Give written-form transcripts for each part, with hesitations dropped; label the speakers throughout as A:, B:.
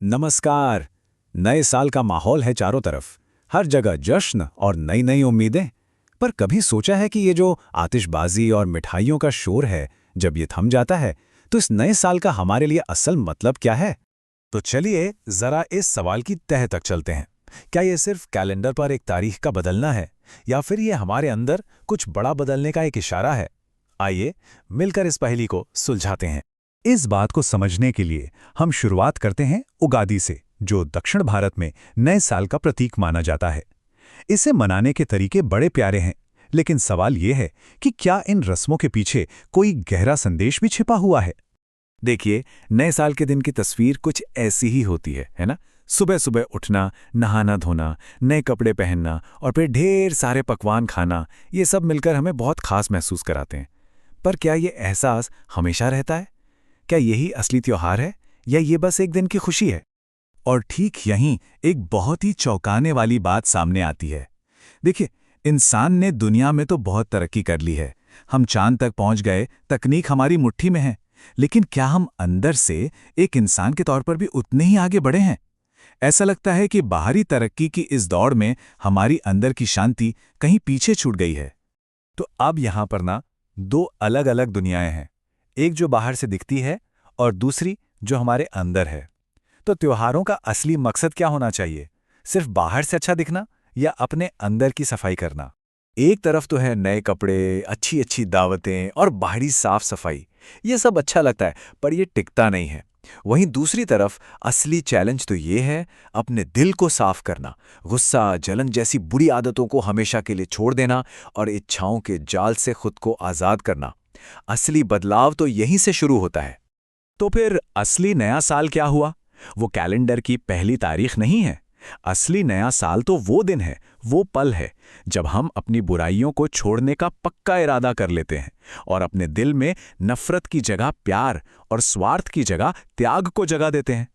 A: नमस्कार। नए साल का माहौल है चारों तरफ, हर जगह जश्न और नई नई उम्मीदें। पर कभी सोचा है कि ये जो आतिशबाजी और मिठाइयों का शोर है, जब ये थम जाता है तो इस नए साल का हमारे लिए असल मतलब क्या है? तो चलिए जरा इस सवाल की तह तक चलते हैं। क्या ये सिर्फ कैलेंडर पर एक तारीख का बदलना है, या फिर ये हमारे अंदर कुछ बड़ा बदलने का एक इशारा है? आइए मिलकर इस पहेली को सुलझाते हैं। इस बात को समझने के लिए हम शुरुआत करते हैं उगादि से, जो दक्षिण भारत में नए साल का प्रतीक माना जाता है। इसे मनाने के तरीके बड़े प्यारे हैं, लेकिन सवाल यह है कि क्या इन रस्मों के पीछे कोई गहरा संदेश भी छिपा हुआ है? देखिए, नए साल के दिन की तस्वीर कुछ ऐसी ही होती है ना? सुबह सुबह उठना, नहाना धोना, नए कपड़े पहनना और फिर ढेर सारे पकवान खाना, ये सब मिलकर हमें बहुत खास महसूस कराते हैं। पर क्या ये एहसास हमेशा रहता है? क्या यही असली त्योहार है, या ये बस एक दिन की खुशी है? और ठीक यहीं एक बहुत ही चौंकाने वाली बात सामने आती है। देखिए, इंसान ने दुनिया में तो बहुत तरक्की कर ली है, हम चांद तक पहुंच गए, तकनीक हमारी मुट्ठी में है। लेकिन क्या हम अंदर से एक इंसान के तौर पर भी उतने ही आगे बढ़े हैं? ऐसा लगता है कि बाहरी तरक्की की इस दौड़ में हमारी अंदर की शांति कहीं पीछे छूट गई है। तो अब यहां पर ना दो अलग अलग दुनियाएं हैं, एक जो बाहर से दिखती है और दूसरी जो हमारे अंदर है। तो त्योहारों का असली मकसद क्या होना चाहिए? सिर्फ बाहर से अच्छा दिखना, या अपने अंदर की सफाई करना? एक तरफ तो है नए कपड़े, अच्छी अच्छी दावतें और बाहरी साफ सफाई, ये सब अच्छा लगता है, पर ये टिकता नहीं है। वहीं दूसरी तरफ असली चैलेंज तो ये है अपने दिल को साफ करना, गुस्सा, जलन जैसी बुरी आदतों को हमेशा के लिए छोड़ देना और इच्छाओं के जाल से खुद को आजाद करना। असली बदलाव तो यहीं से शुरू होता है। तो फिर असली नया साल क्या हुआ? वो कैलेंडर की पहली तारीख नहीं है। असली नया साल तो वो दिन है, वो पल है, जब हम अपनी बुराइयों को छोड़ने का पक्का इरादा कर लेते हैं और अपने दिल में नफरत की जगह प्यार और स्वार्थ की जगह त्याग को जगह देते हैं।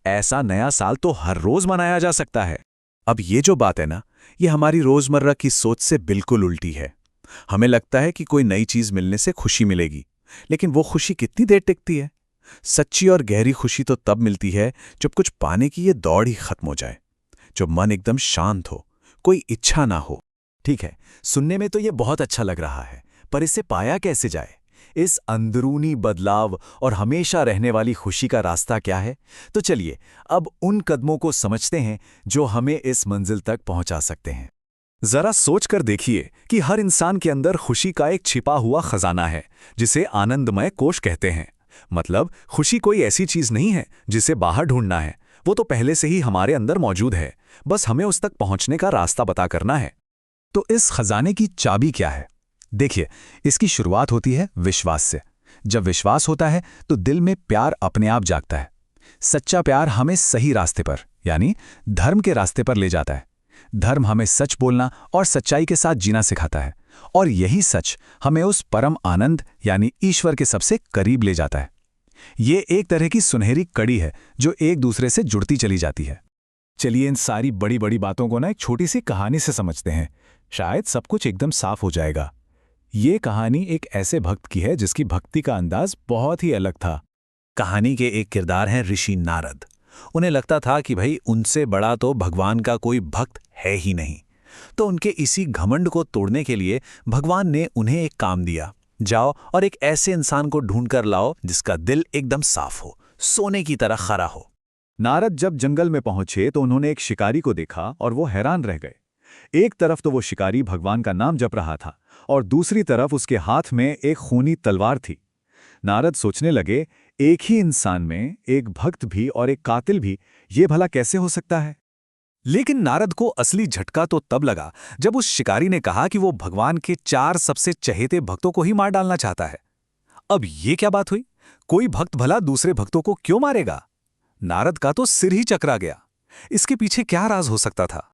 A: ऐसा नया साल तो हर रोज मनाया जा सकता है। अब ये जो बात है ना, ये हमारी रोजमर्रा की सोच से बिल्कुल उल्टी है। हमें लगता है कि कोई नई चीज मिलने से खुशी मिलेगी, लेकिन वो खुशी कितनी देर टिकती है? सच्ची और गहरी खुशी तो तब मिलती है जब कुछ पाने की ये दौड़ ही खत्म हो जाए, जब मन एकदम शांत हो, कोई इच्छा ना हो। ठीक है, सुनने में तो ये बहुत अच्छा लग रहा है, पर इससे पाया कैसे जाए? इस अंदरूनी बदलाव और हमेशा रहने वाली खुशी का रास्ता क्या है? तो चलिए अब उन कदमों को समझते हैं जो हमें इस मंजिल तक पहुंचा सकते हैं। जरा सोचकर देखिए कि हर इंसान के अंदर खुशी का एक छिपा हुआ खजाना है, जिसे आनंदमय कोश कहते हैं। मतलब खुशी कोई ऐसी चीज नहीं है जिसे बाहर ढूंढना है, वो तो पहले से ही हमारे अंदर मौजूद है, बस हमें उस तक पहुंचने का रास्ता पता करना है। तो इस खजाने की चाबी क्या है? देखिए, इसकी शुरुआत होती है विश्वास से। जब विश्वास होता है तो दिल में प्यार अपने आप जागता है। सच्चा प्यार हमें सही रास्ते पर, यानी धर्म के रास्ते पर ले जाता है। धर्म हमें सच बोलना और सच्चाई के साथ जीना सिखाता है, और यही सच हमें उस परम आनंद यानी ईश्वर के सबसे करीब ले जाता है। ये एक तरह की सुनहरी कड़ी है जो एक दूसरे से जुड़ती चली जाती है। चलिए इन सारी बड़ी बड़ी बातों को ना एक छोटी सी कहानी से समझते हैं, शायद सब कुछ एकदम साफ हो जाएगा। ये कहानी एक ऐसे भक्त की है जिसकी भक्ति का अंदाज बहुत ही अलग था। कहानी के एक किरदार हैं ऋषि नारद। उन्हें लगता था कि भाई उनसे बड़ा तो भगवान का कोई भक्त है ही नहीं। तो उनके इसी घमंड को तोड़ने के लिए भगवान ने उन्हें एक काम दिया, जाओ और एक ऐसे इंसान को ढूंढ कर लाओ जिसका दिल एकदम साफ हो, सोने की तरह खरा हो। नारद जब जंगल में पहुंचे तो उन्होंने एक शिकारी को देखा और वो हैरान रह गए। एक तरफ तो वो शिकारी भगवान का नाम जप रहा था और दूसरी तरफ उसके हाथ में एक खूनी तलवार थी। नारद सोचने लगे, एक ही इंसान में एक भक्त भी और एक कातिल भी, ये भला कैसे हो सकता है? लेकिन नारद को असली झटका तो तब लगा जब उस शिकारी ने कहा कि वो भगवान के 4 सबसे चहेते भक्तों को ही मार डालना चाहता है। अब ये क्या बात हुई? कोई भक्त भला दूसरे भक्तों को क्यों मारेगा? नारद का तो सिर ही चकरा गया। इसके पीछे क्या राज हो सकता था?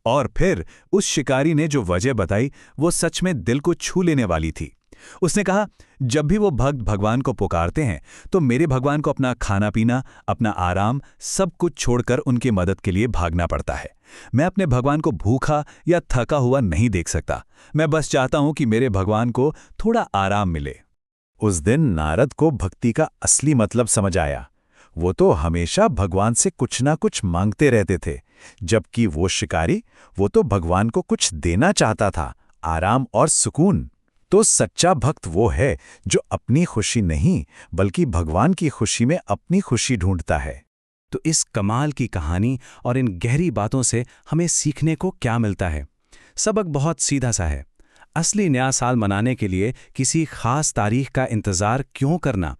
A: और फिर उस शिकारी ने जो वजह बताई वो सच में दिल को छू लेने वाली थी। उसने कहा, जब भी वो भक्त भगवान को पुकारते हैं तो मेरे भगवान को अपना खाना पीना, अपना आराम सब कुछ छोड़कर उनकी मदद के लिए भागना पड़ता है। मैं अपने भगवान को भूखा या थका हुआ नहीं देख सकता। मैं बस चाहता हूं कि मेरे भगवान को थोड़ा आराम मिले। उस दिन नारद को भक्ति का असली मतलब समझ आया। वो तो हमेशा भगवान से कुछ ना कुछ मांगते रहते थे, जबकि वो शिकारी, वो तो भगवान को कुछ देना चाहता था, आराम और सुकून। तो सच्चा भक्त वो है जो अपनी खुशी नहीं बल्कि भगवान की खुशी में अपनी खुशी ढूंढता है।
B: तो इस कमाल की कहानी और इन गहरी बातों से हमें सीखने को क्या मिलता है? सबक बहुत सीधा सा है। असली नया साल मनाने के लिए किसी खास तारीख का इंतज़ार क्यों करना?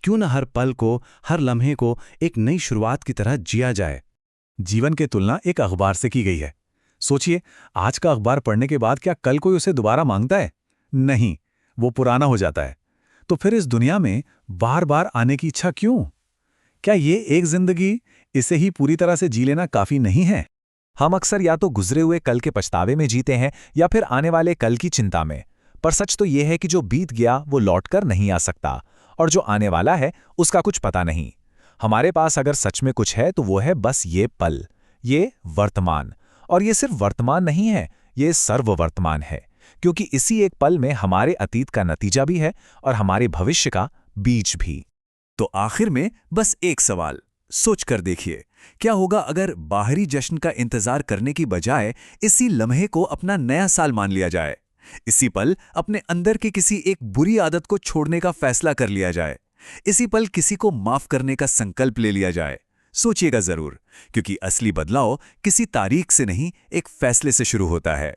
B: क्यों न हर पल को, हर लम्हे को एक नई शुरुआत की तरह जिया जाए।
A: जीवन की तुलना एक अखबार से की गई है। सोचिए, आज का अखबार पढ़ने के बाद क्या कल कोई उसे दोबारा मांगता है? नहीं, वो पुराना हो जाता है। तो फिर इस दुनिया में बार बार आने की इच्छा क्यों? क्या ये एक जिंदगी, इसे ही पूरी तरह से जी लेना काफी नहीं है? हम अक्सर या तो गुजरे हुए कल के पछतावे में जीते हैं या फिर आने वाले कल की चिंता में। पर सच तो ये है कि जो बीत गया वो लौटकर नहीं आ सकता, और जो आने वाला है उसका कुछ पता नहीं। हमारे पास अगर सच में कुछ है तो वो है बस ये पल, ये वर्तमान। और ये सिर्फ वर्तमान नहीं है, ये सर्ववर्तमान है, क्योंकि इसी एक पल में हमारे अतीत का नतीजा भी है और हमारे भविष्य का बीज भी।
C: तो आखिर में बस एक सवाल सोच कर देखिए, क्या होगा अगर बाहरी जश्न का इंतजार करने की बजाय इसी लम्हे को अपना नया साल मान लिया जाए? इसी पल अपने अंदर की किसी एक बुरी आदत को छोड़ने का फैसला कर लिया जाए। इसी पल किसी को माफ करने का संकल्प ले लिया जाए। सोचिएगा जरूर, क्योंकि असली बदलाव किसी तारीख से नहीं, एक फैसले से शुरू होता है।